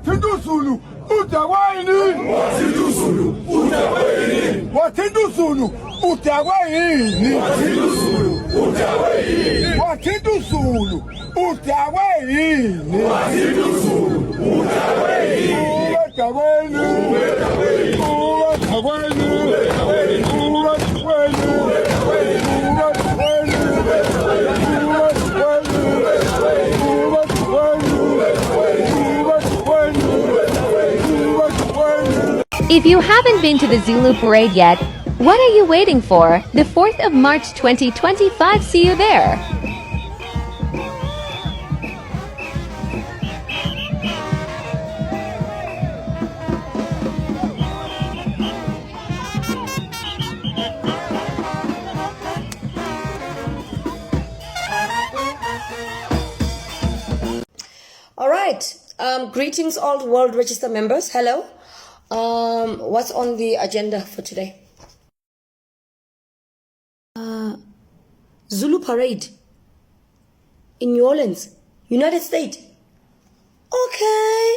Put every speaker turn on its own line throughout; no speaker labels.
Watindu Zulu, utawaini. Watindu Zulu, utawaini. Watindu Zulu, utawaini. Watindu Zulu, utawaini. Watindu Zulu, utawaini. Watindu Zulu, utawaini. Utawaini. Utawaini.
If you haven't been to the Zulu parade yet, what are you waiting for? The 4th of March 2025, see you there!
All right. Greetings, all World Register members. Hello. What's on the agenda for today? Zulu parade in New Orleans, United States. Okay.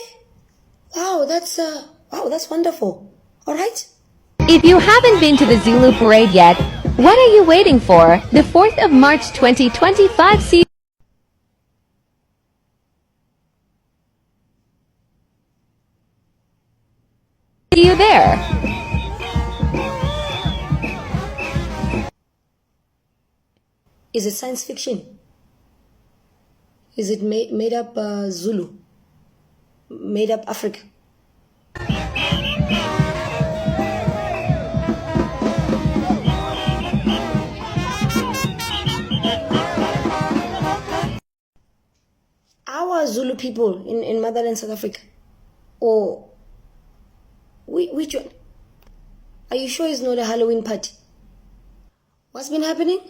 Wow, that's wonderful. All right.
If you haven't been to the Zulu parade yet, what are you waiting for? The 4th of March 2025, see you there!
Is it science fiction? Is it made up Zulu? Made up Africa? Our Zulu people in motherland South Africa? Or which one? Are you sure it's not a Halloween party? What's been happening?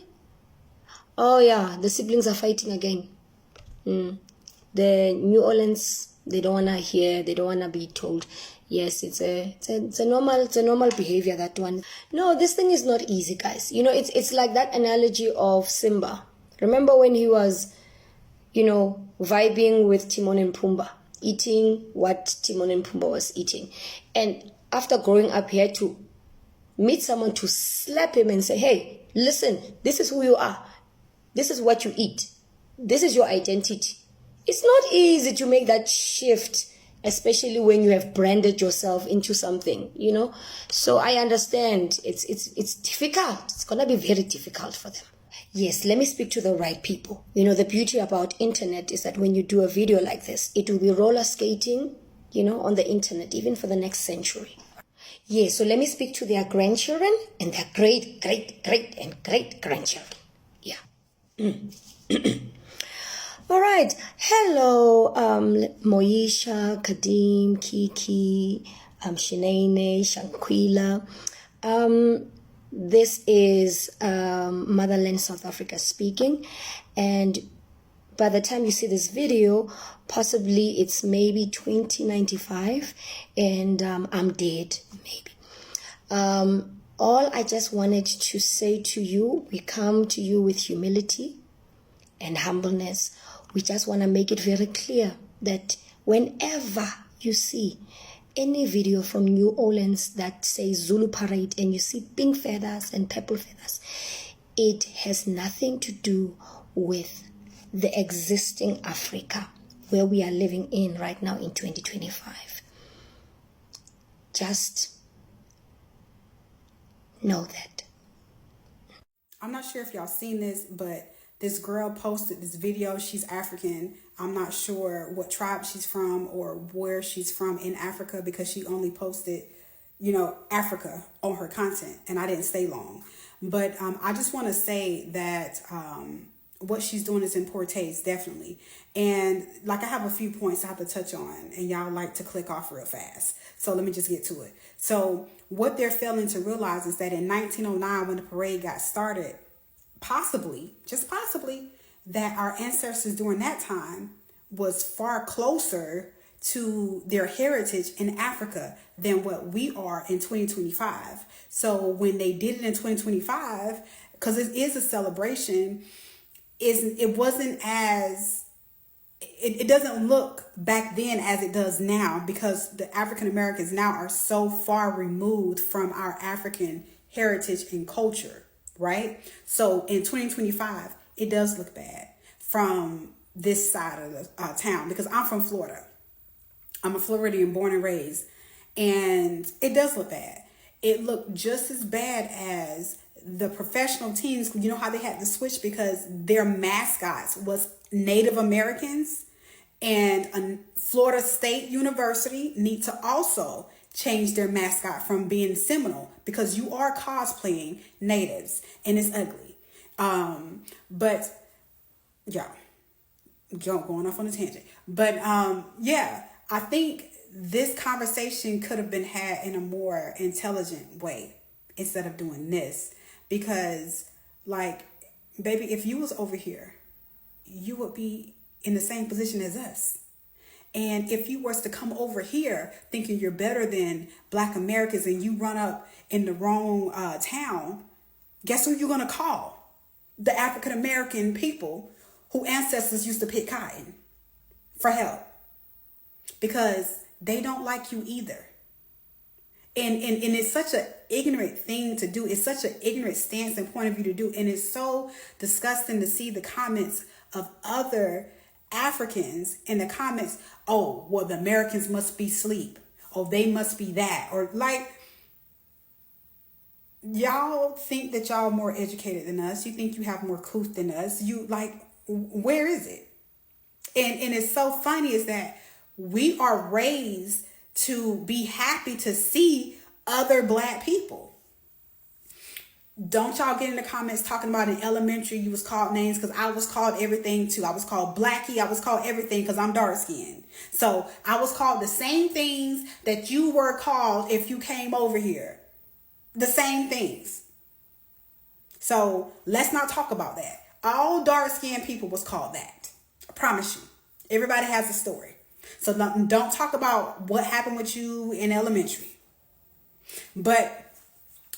Oh yeah, the siblings are fighting again. The New Orleans, they don't wanna hear, they don't wanna be told. Yes, it's a normal behavior, that one. No, this thing is not easy, guys. You know, it's like that analogy of Simba. Remember when he was, vibing with Timon and Pumbaa, eating what Timon and Pumbaa was eating. And after growing up, he had to meet someone to slap him and say, hey, listen, this is who you are. This is what you eat. This is your identity. It's not easy to make that shift, especially when you have branded yourself into something, So I understand it's difficult. It's going to be very difficult for them. Yes, let me speak to the right people. The beauty about internet is that when you do a video like this, it will be roller skating, on the internet, even for the next century. Yes, so let me speak to their grandchildren and their great, great, great, and great grandchildren. Yeah. All right. Hello, Moisha, Kadim, Kiki, Shinene, Shanquila. This is Motherland South Africa speaking, and by the time you see this video, possibly it's maybe 2095, and I'm dead, maybe. All I just wanted to say to you, we come to you with humility and humbleness. We just want to make it very clear that whenever you see any video from New Orleans that says Zulu parade and you see pink feathers and purple feathers, it has nothing to do with the existing Africa where we are living in right now in 2025. Just know that.
I'm not sure if y'all seen this, but this girl posted this video. She's African. I'm not sure what tribe she's from or where she's from in Africa, because she only posted, Africa on her content, and I didn't stay long. But I just want to say that what she's doing is in poor taste, definitely. And I have a few points I have to touch on, and y'all like to click off real fast. So let me just get to it. So what they're failing to realize is that in 1909, when the parade got started, possibly, just possibly, that our ancestors during that time was far closer to their heritage in Africa than what we are in 2025. So when they did it in 2025, because it is a celebration, it wasn't as it doesn't look back then as it does now, because the African Americans now are so far removed from our African heritage and culture, right? So in 2025, it does look bad from this side of the town, because I'm from Florida. I'm a Floridian born and raised, and it does look bad. It looked just as bad as the professional teams. You know how they had to switch because their mascots was Native Americans, and Florida State University need to also change their mascot from being Seminole, because you are cosplaying natives and it's ugly. But yeah, going off on a tangent. But yeah, I think this conversation could have been had in a more intelligent way instead of doing this, because like, baby, if you was over here, you would be in the same position as us. And if you was to come over here thinking you're better than Black Americans and you run up in the wrong town, guess who you're going to call? The African American people who ancestors used to pick cotton for help, because they don't like you either. And it's such an ignorant thing to do. It's such an ignorant stance and point of view to do. And it's so disgusting to see the comments of other Africans in the comments. Oh, well, the Americans must be asleep. Oh, they must be that. Or like, y'all think that y'all are more educated than us. You think you have more couth than us. You like, where is it? And it's so funny is that we are raised to be happy to see other Black people. Don't y'all get in the comments talking about in elementary you was called names, because I was called everything too. I was called Blackie. I was called everything because I'm dark skinned. So I was called the same things that you were called if you came over here. The same things. So let's not talk about that. All dark skinned people was called that. I promise you. Everybody has a story. So don't talk about what happened with you in elementary. But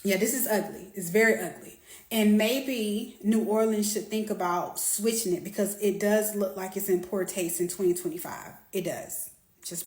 yeah, this is ugly. It's very ugly. And maybe New Orleans should think about switching it, because it does look like it's in poor taste in 2025. It does. Just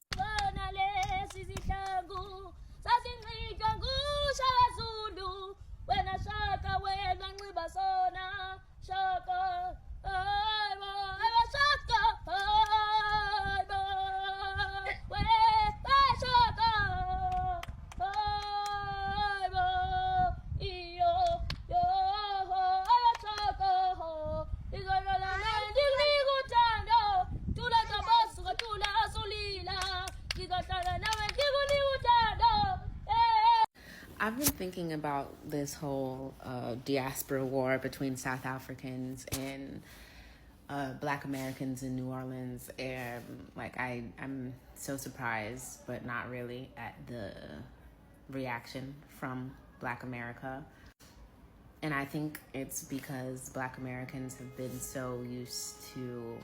I've been thinking about this whole diaspora war between South Africans and Black Americans in New Orleans, and like I'm so surprised, but not really, at the reaction from Black America. And I think it's because Black Americans have been so used to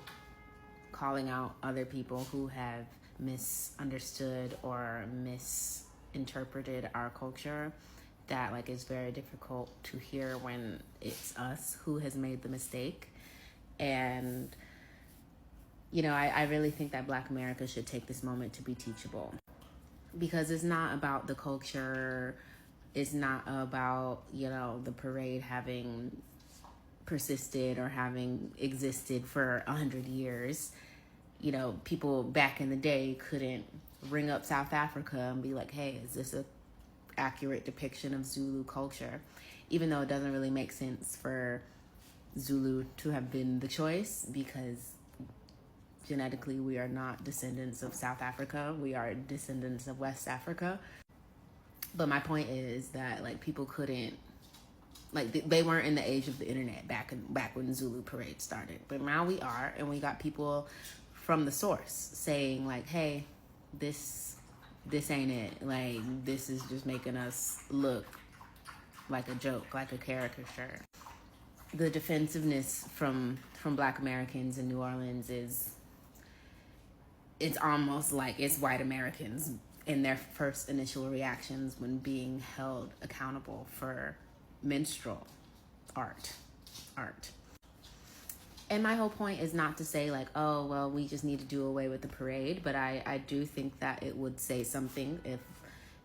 calling out other people who have misunderstood or misinterpreted our culture, that like it's very difficult to hear when it's us who has made the mistake. And you know, I really think that Black America should take this moment to be teachable, because it's not about the culture. It's not about, you know, the parade having persisted or having existed for 100 years. You know, people back in the day couldn't ring up South Africa and be like, hey, is this a accurate depiction of Zulu culture? Even though it doesn't really make sense for Zulu to have been the choice, because genetically we are not descendants of South Africa. We are descendants of West Africa. But my point is that like people couldn't, like they weren't in the age of the internet back when Zulu parade started. But now we are, and we got people from the source saying like, hey, this ain't it. Like, this is just making us look like a joke, like a caricature. The defensiveness from Black Americans in New Orleans it's almost like it's white Americans in their first initial reactions when being held accountable for minstrel art. And my whole point is not to say like, oh, well, we just need to do away with the parade. But I do think that it would say something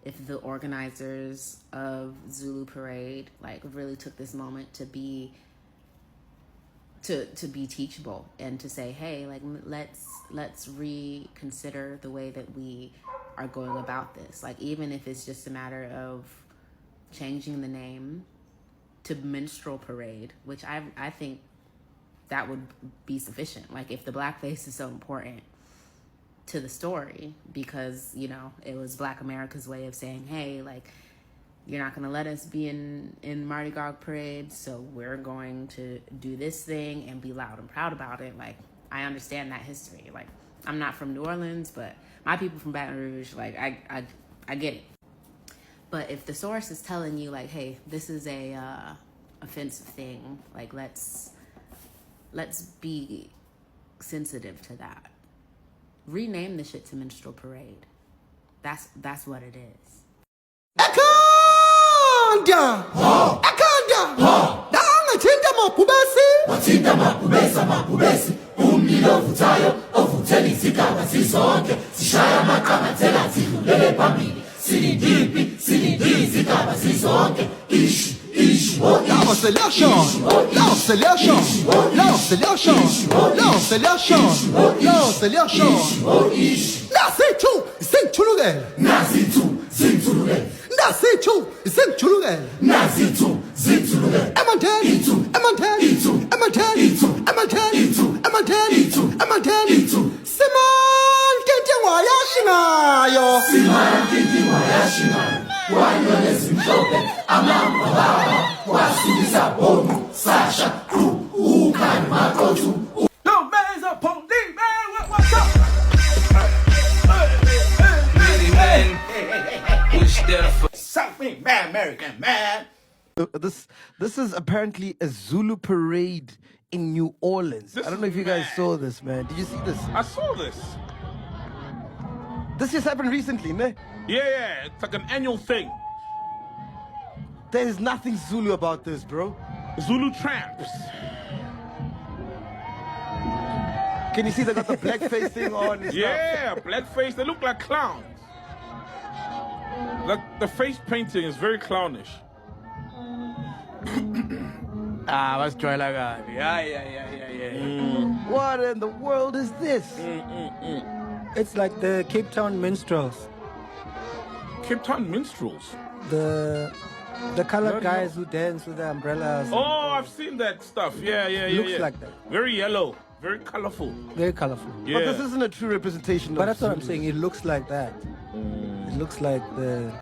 if the organizers of Zulu Parade like really took this moment to be teachable and to say, hey, like let's reconsider the way that we are going about this. Like even if it's just a matter of changing the name to Minstrel Parade, which I think that would be sufficient. Like if the blackface is so important to the story because, you know, it was Black America's way of saying, hey, like you're not going to let us be in Mardi Gras parade, so we're going to do this thing and be loud and proud about it. Like I understand that history. Like I'm not from New Orleans, but my people from Baton Rouge, like I get it. But if the source is telling you like, hey, this is a offensive thing, like let's be sensitive to that. Rename the shit to Minstrel Parade. That's what it is.
Akanda! Akanda! Danga tinda mapubesi! Watinda mapubesi! Umilo vutayo, ovuteli zikaba zizonke, zishaya makama tela zilulele pambili. Silidi zikaba zizonke, ish, la selection, Nasitu, sing chuluge. Nasitu, sing chuluge. Siman kinti wayashingayo. Wanyole zimhlope, amamba baba, wasubisa bomu, Sasha, crew, ukani makotu.
Yo, man's a police, man. What's up? Something, man, American, man.
This is apparently a Zulu parade in New Orleans. I don't know if you guys saw this, man. Did you see this?
I saw this.
This just happened recently, ne?
Yeah, it's like an annual thing.
There is nothing Zulu about this, bro.
Zulu tramps.
Can you see they got the blackface thing on?
Yeah, blackface. They look like clowns. Like the face painting is very clownish.
What's trying like that? Yeah. What in the world is this?
It's like the Cape Town minstrels.
Cape Town minstrels?
The colored guys who dance with the umbrellas.
Oh, I've seen that stuff. Yeah.
Looks like that.
Very yellow. Very colorful.
Very colorful.
Yeah.
But this isn't a true representation
But
of
that's what I'm
Zulu.
saying. It looks like that. It looks like the...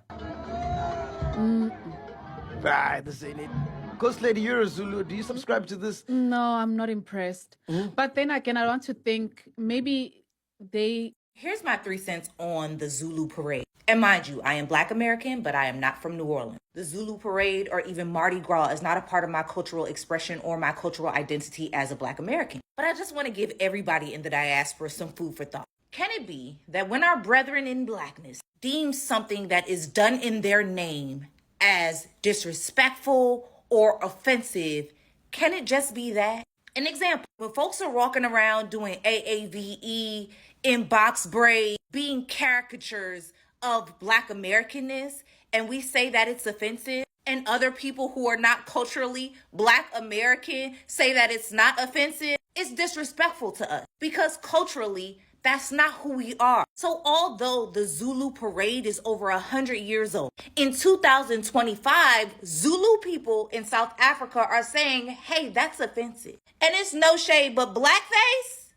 This ain't it. Ghost Lady, you're a Zulu. Do you subscribe to this?
No, I'm not impressed. But then again, I want to think maybe they...
Here's my 3 cents on the Zulu parade. And mind you, I am Black American, but I am not from New Orleans. The Zulu parade or even Mardi Gras is not a part of my cultural expression or my cultural identity as a Black American. But I just want to give everybody in the diaspora some food for thought. Can it be that when our brethren in Blackness deem something that is done in their name as disrespectful or offensive, can it just be that? An example, when folks are walking around doing AAVE, in box braid, being caricatures of Black Americanness, and we say that it's offensive, and other people who are not culturally Black American say that it's not offensive, it's disrespectful to us because culturally, that's not who we are. So although the Zulu parade is over 100 years old, in 2025, Zulu people in South Africa are saying, hey, that's offensive. And it's no shade, but blackface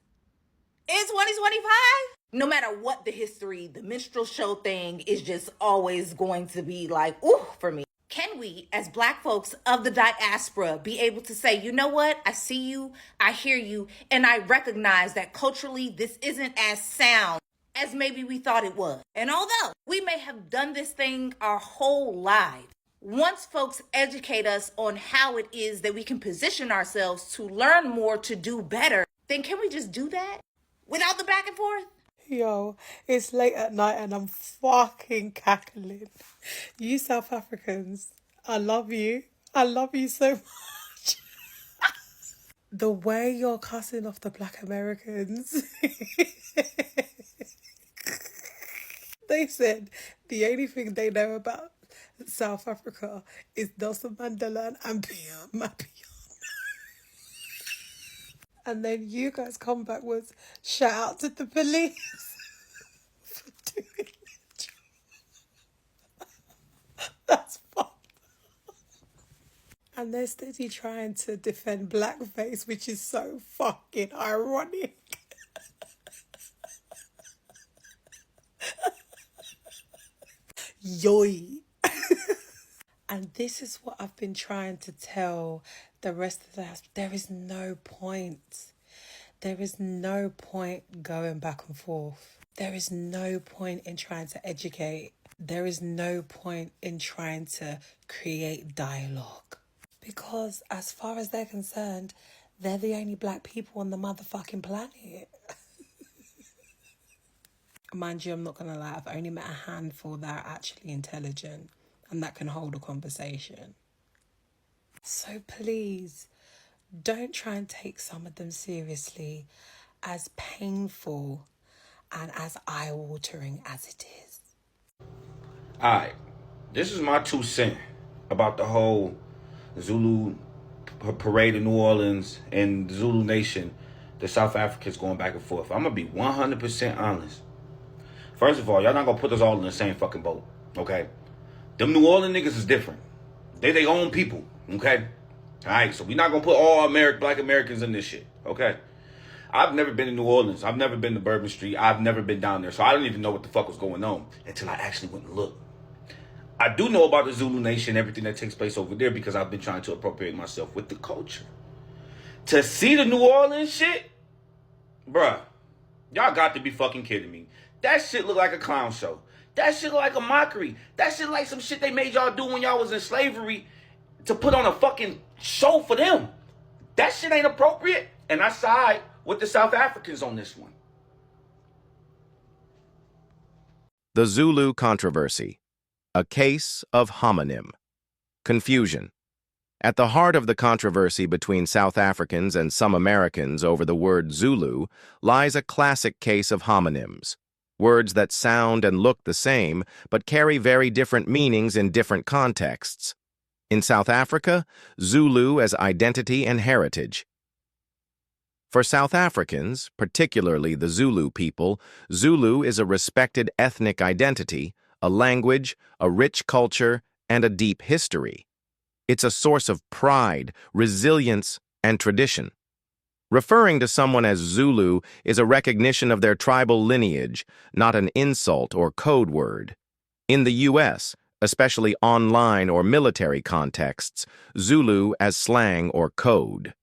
in 2025? No matter what the history, the minstrel show thing is just always going to be like, ooh, for me. Can we, as Black folks of the diaspora, be able to say, you know what? I see you, I hear you, and I recognize that culturally this isn't as sound as maybe we thought it was. And although we may have done this thing our whole lives, once folks educate us on how it is that we can position ourselves to learn more, to do better, then can we just do that without the back and forth?
Yo, it's late at night and I'm fucking cackling. You South Africans, I love you. I love you so much. The way you're cussing off the Black Americans. They said the only thing they know about South Africa is Nelson Mandela and Mapiano. And then you guys come back with shout out to the police for doing their job. That's fucked. And they're steady trying to defend blackface, which is so fucking ironic. Yoy. And this is what I've been trying to tell the rest of the house. There is no point. There is no point going back and forth. There is no point in trying to educate. There is no point in trying to create dialogue. Because as far as they're concerned, they're the only black people on the motherfucking planet. Mind you, I'm not going to lie, I've only met a handful that are actually intelligent and that can hold a conversation. So please, don't try and take some of them seriously, as painful and as eye-watering as it is.
Alright, this is my 2 cents about the whole Zulu parade in New Orleans and the Zulu Nation, the South Africans going back and forth. I'm going to be 100% honest. First of all, y'all not going to put us all in the same fucking boat, okay? Them New Orleans niggas is different. They their own people, okay? Alright, so we not going to put all black Americans in this shit, okay? I've never been to New Orleans. I've never been to Bourbon Street. I've never been down there, so I don't even know what the fuck was going on until I actually went and looked. I do know about the Zulu Nation, everything that takes place over there, because I've been trying to appropriate myself with the culture. To see the New Orleans shit, bruh, y'all got to be fucking kidding me. That shit look like a clown show. That shit look like a mockery. That shit like some shit they made y'all do when y'all was in slavery to put on a fucking show for them. That shit ain't appropriate, and I side with the South Africans on this one.
The Zulu controversy. A case of homonym. Confusion. At the heart of the controversy between South Africans and some Americans over the word Zulu lies a classic case of homonyms. Words that sound and look the same, but carry very different meanings in different contexts. In South Africa, Zulu as identity and heritage. For South Africans, particularly the Zulu people, Zulu is a respected ethnic identity, a language, a rich culture, and a deep history. It's a source of pride, resilience, and tradition. Referring to someone as Zulu is a recognition of their tribal lineage, not an insult or code word. In the U.S., especially online or military contexts, Zulu as slang or code.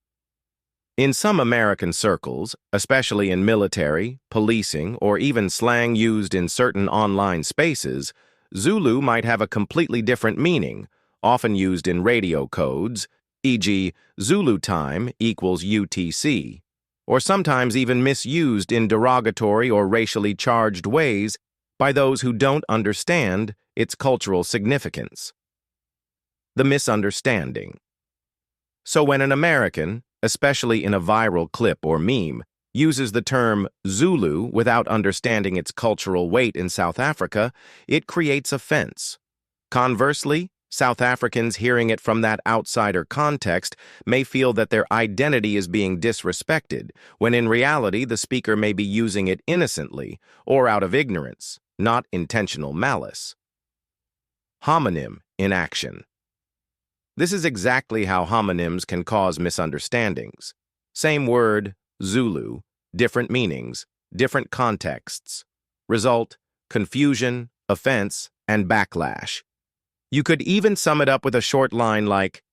In some American circles, especially in military, policing, or even slang used in certain online spaces, Zulu might have a completely different meaning, often used in radio codes, e.g., Zulu time equals UTC, or sometimes even misused in derogatory or racially charged ways by those who don't understand its cultural significance. The misunderstanding. So when an American, especially in a viral clip or meme, uses the term Zulu without understanding its cultural weight in South Africa, it creates offense. Conversely, South Africans hearing it from that outsider context may feel that their identity is being disrespected, when in reality the speaker may be using it innocently or out of ignorance, not intentional malice. Homonym in action. This is exactly how homonyms can cause misunderstandings. Same word, Zulu, different meanings, different contexts. Result, confusion, offense, and backlash. You could even sum it up with a short line like,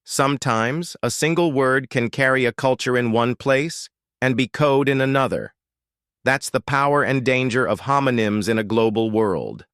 sometimes a single word can carry a culture in one place and be code in another. That's the power and danger of homonyms in a global world.